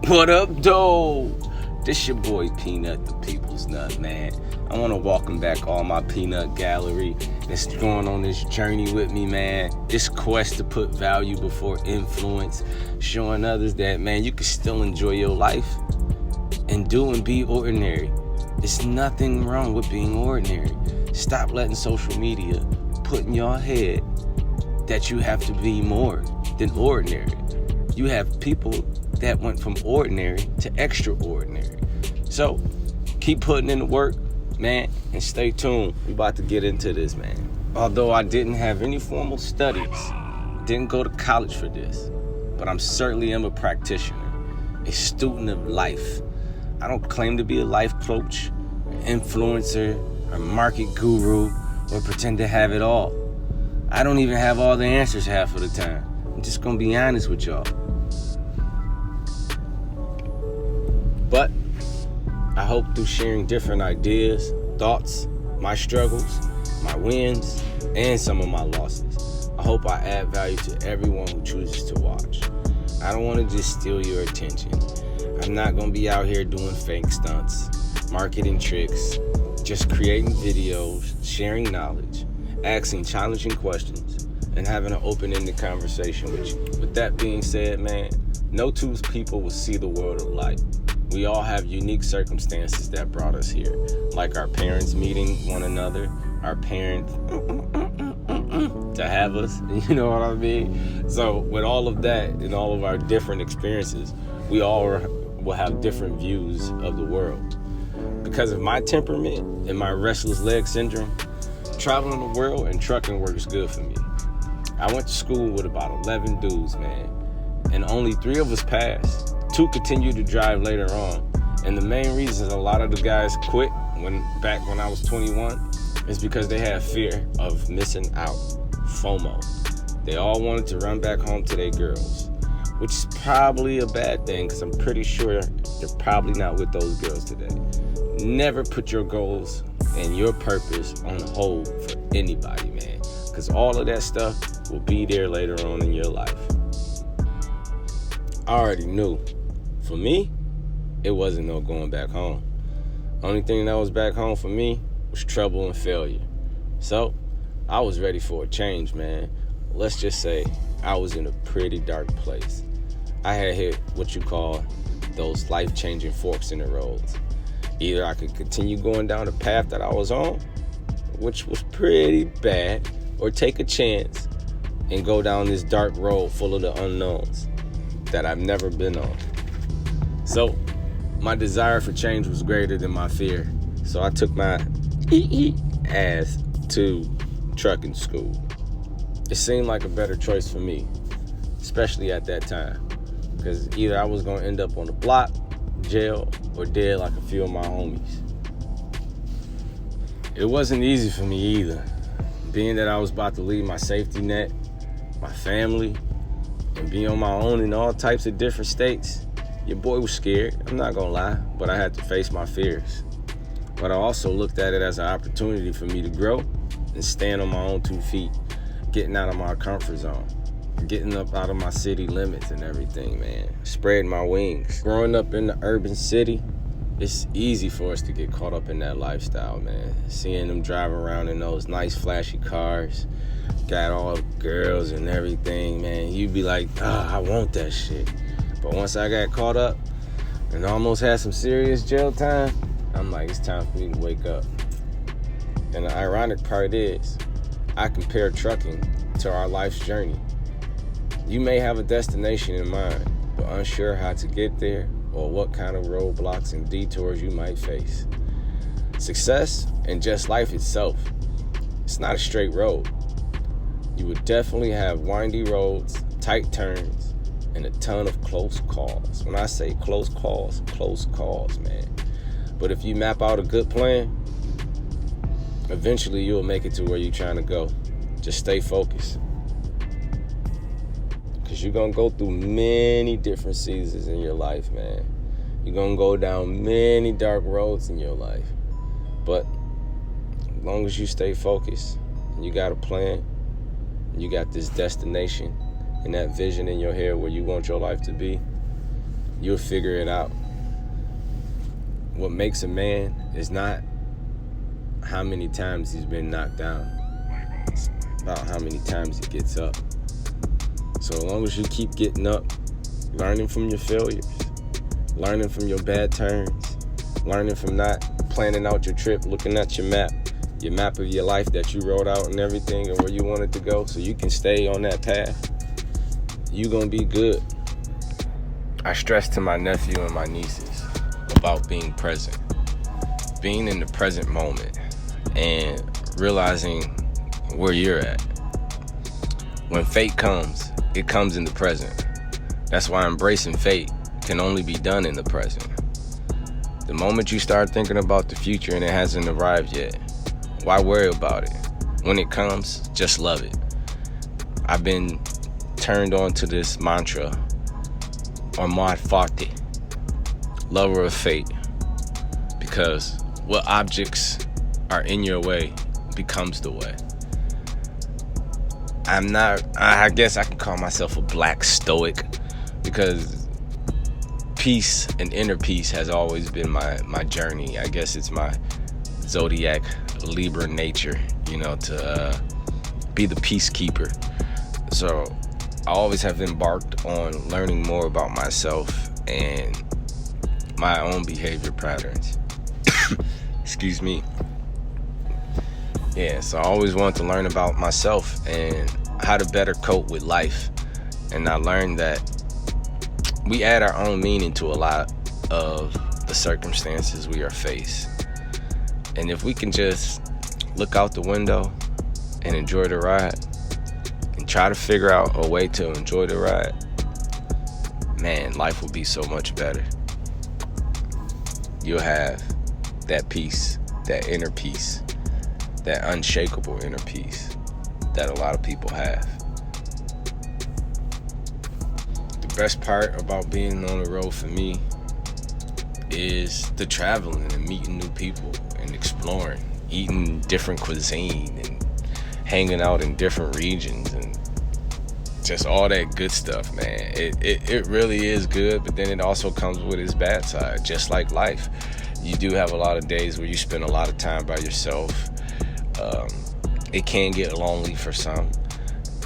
What up, though? This your boy Peanut, the People's Nut, man. I want to welcome back all my Peanut gallery that's going on this journey with me, man. This quest to put value before influence, showing others that, man, you can still enjoy your life and do and be ordinary. There's nothing wrong with being ordinary. Stop letting social media put in your head that you have to be more than ordinary. You have people that went from ordinary to extraordinary. So keep putting in the work, man, and stay tuned. We about to get into this, man. Although I didn't have any formal studies, didn't go to college for this, but I'm certainly am a practitioner, a student of life. I don't claim to be a life coach, influencer, or market guru, or pretend to have it all. I don't even have all the answers half of the time. I'm just gonna be honest with y'all. But I hope through sharing different ideas, thoughts, my struggles, my wins, and some of my losses, I hope I add value to everyone who chooses to watch. I don't want to just steal your attention. I'm not going to be out here doing fake stunts, marketing tricks, just creating videos, sharing knowledge, asking challenging questions, and having an open-ended conversation with you. With that being said, man, no two people will see the world alike. We all have unique circumstances that brought us here, like our parents meeting one another, our parents to have us, you know what I mean? So with all of that and all of our different experiences, we all will have different views of the world. Because of my temperament and my restless leg syndrome, traveling the world and trucking works good for me. I went to school with about 11 dudes, man, and only 3 of us passed. 2 continued to drive later on. And the main reason a lot of the guys quit back when I was 21 is because they had fear of missing out, FOMO. They all wanted to run back home to their girls, which is probably a bad thing because I'm pretty sure they're probably not with those girls today. Never put your goals and your purpose on hold for anybody, man, because all of that stuff will be there later on in your life. I already knew. For me, it wasn't no going back home. Only thing that was back home for me was trouble and failure. So, I was ready for a change, man. Let's just say I was in a pretty dark place. I had hit what you call those life-changing forks in the roads. Either I could continue going down the path that I was on, which was pretty bad, or take a chance and go down this dark road full of the unknowns that I've never been on. So, my desire for change was greater than my fear. So I took my ass to trucking school. It seemed like a better choice for me, especially at that time, because either I was going to end up on the block, jail, or dead like a few of my homies. It wasn't easy for me either, being that I was about to leave my safety net, my family, and be on my own in all types of different states. Your boy was scared, I'm not gonna lie, but I had to face my fears. But I also looked at it as an opportunity for me to grow and stand on my own 2 feet, getting out of my comfort zone, getting up out of my city limits and everything, man, spreading my wings. Growing up in the urban city, it's easy for us to get caught up in that lifestyle, man. Seeing them drive around in those nice flashy cars, got all the girls and everything, man, you'd be like, I want that shit. But once I got caught up and almost had some serious jail time, I'm like, it's time for me to wake up. And the ironic part is, I compare trucking to our life's journey. You may have a destination in mind, but unsure how to get there or what kind of roadblocks and detours you might face. Success and just life itself, it's not a straight road. You would definitely have windy roads, tight turns, and a ton of close calls. When I say close calls, man. But if you map out a good plan, eventually you'll make it to where you're trying to go. Just stay focused. Because you're going to go through many different seasons in your life, man. You're going to go down many dark roads in your life. But as long as you stay focused and you got a plan, and you got this destination and that vision in your head where you want your life to be, You'll figure it out. What makes a man is not how many times he's been knocked down. It's about how many times he gets up. So as long as you keep getting up, learning from your failures, learning from your bad turns, learning from not planning out your trip, looking at your map of your life that you wrote out and everything and where you wanted to go so you can stay on that path, you're going to be good. I stress to my nephew and my nieces about being present, being in the present moment, and realizing where you're at. When fate comes, it comes in the present. That's why embracing fate can only be done in the present. The moment you start thinking about the future and it hasn't arrived yet, why worry about it? When it comes, just love it. I've been turned on to this mantra, amor fati, lover of fate, because what objects are in your way becomes the way. I guess I can call myself a black stoic, because peace and inner peace has always been my journey. I guess it's my zodiac Libra nature, to be the peacekeeper. So I always have embarked on learning more about myself and my own behavior patterns. Excuse me. Yeah, so I always wanted to learn about myself and how to better cope with life. And I learned that we add our own meaning to a lot of the circumstances we are faced. And if we can just look out the window and enjoy the ride and try to figure out a way to enjoy the ride, man, life will be so much better. You'll have that peace, that inner peace, that unshakable inner peace that a lot of people have. The best part about being on the road for me is the traveling and meeting new people and exploring, eating different cuisine and hanging out in different regions and just all that good stuff, man. It really is good, but then it also comes with its bad side. Just like life, you do have a lot of days where you spend a lot of time by yourself. It can get lonely for some,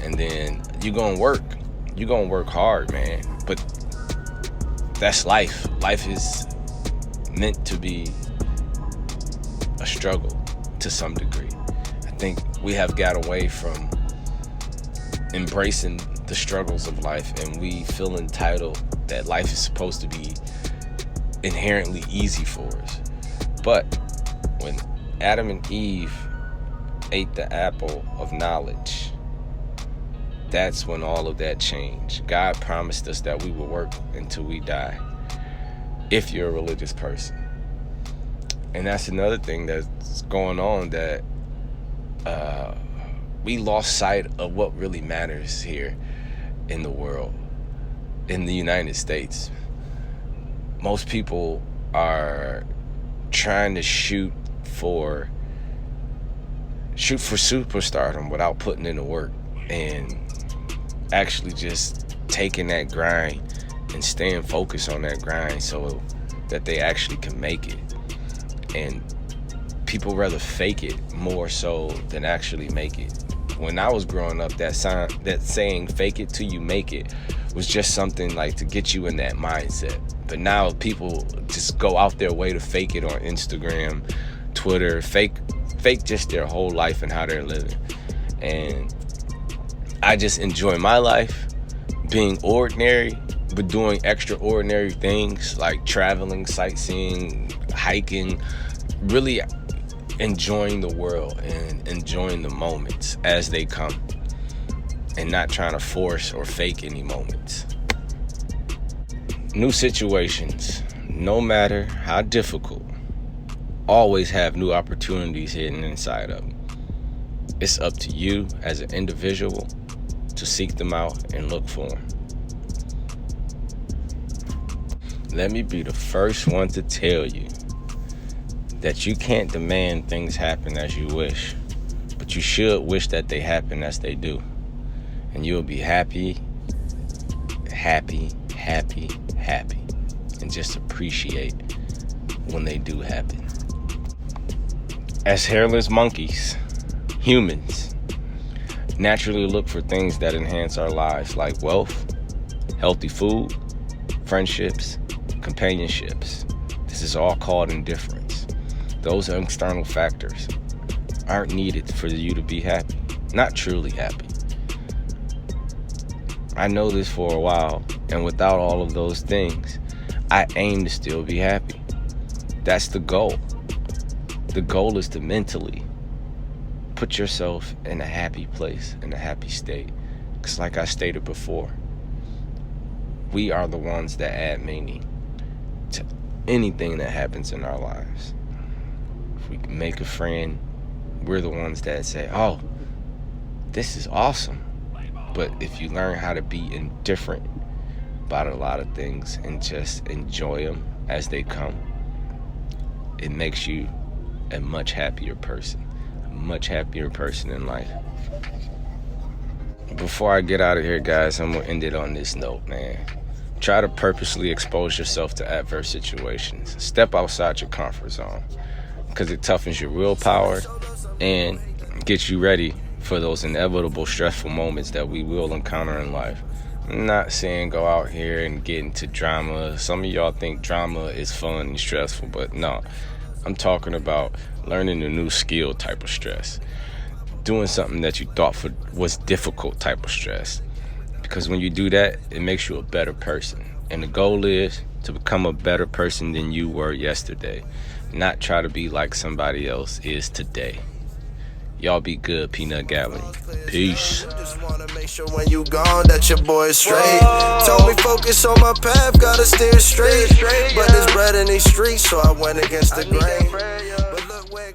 and then you're gonna work hard, man, but that's life. Life is meant to be a struggle to some degree. I think we have got away from embracing the struggles of life, and we feel entitled that life is supposed to be inherently easy for us. But when Adam and Eve ate the apple of knowledge, that's when all of that changed. God promised us that we will work until we die, if you're a religious person. And that's another thing that's going on, that we lost sight of what really matters here in the world, in the United States. Most people are trying to shoot for superstardom without putting in the work and actually just taking that grind and staying focused on that grind so that they actually can make it. And people rather fake it more so than actually make it. When I was growing up, that saying fake it till you make it was just something like to get you in that mindset. But now people just go out their way to fake it on Instagram, Twitter, fake just their whole life and how they're living. And I just enjoy my life being ordinary, but doing extraordinary things like traveling, sightseeing, hiking, really enjoying the world and enjoying the moments as they come, and not trying to force or fake any moments. New situations, no matter how difficult, always have new opportunities hidden inside of them. It's up to you as an individual to seek them out and look for them. Let me be the first one to tell you that you can't demand things happen as you wish, but you should wish that they happen as they do. And you'll be happy, happy, happy, happy. and just appreciate when they do happen. As hairless monkeys, humans naturally look for things that enhance our lives, like wealth, healthy food, friendships, companionships. This is all called indifference. Those external factors aren't needed for you to be happy, not truly happy. I know this for a while, and without all of those things, I aim to still be happy. That's the goal. The goal is to mentally put yourself in a happy place, in a happy state. Because like I stated before, we are the ones that add meaning to anything that happens in our lives. If we can make a friend, we're the ones that say, oh, this is awesome. But if you learn how to be indifferent about a lot of things and just enjoy them as they come, it makes you a much happier person in life. Before I get out of here, guys, I'm gonna end it on this note, man. Try to purposely expose yourself to adverse situations. Step outside your comfort zone, because it toughens your willpower and gets you ready for those inevitable stressful moments that we will encounter in life. I'm not saying go out here and get into drama. Some of y'all think drama is fun and stressful, but no. I'm talking about learning a new skill type of stress. Doing something that you thought was difficult type of stress. Because when you do that, it makes you a better person. And the goal is to become a better person than you were yesterday. Not try to be like somebody else is today. Y'all be good, Peanut Gallery. Peace. Just wanna make sure when you gone that your boy is straight. Told me focus on my path, gotta steer straight. But there's bread in these streets, so I went against the grain. But look where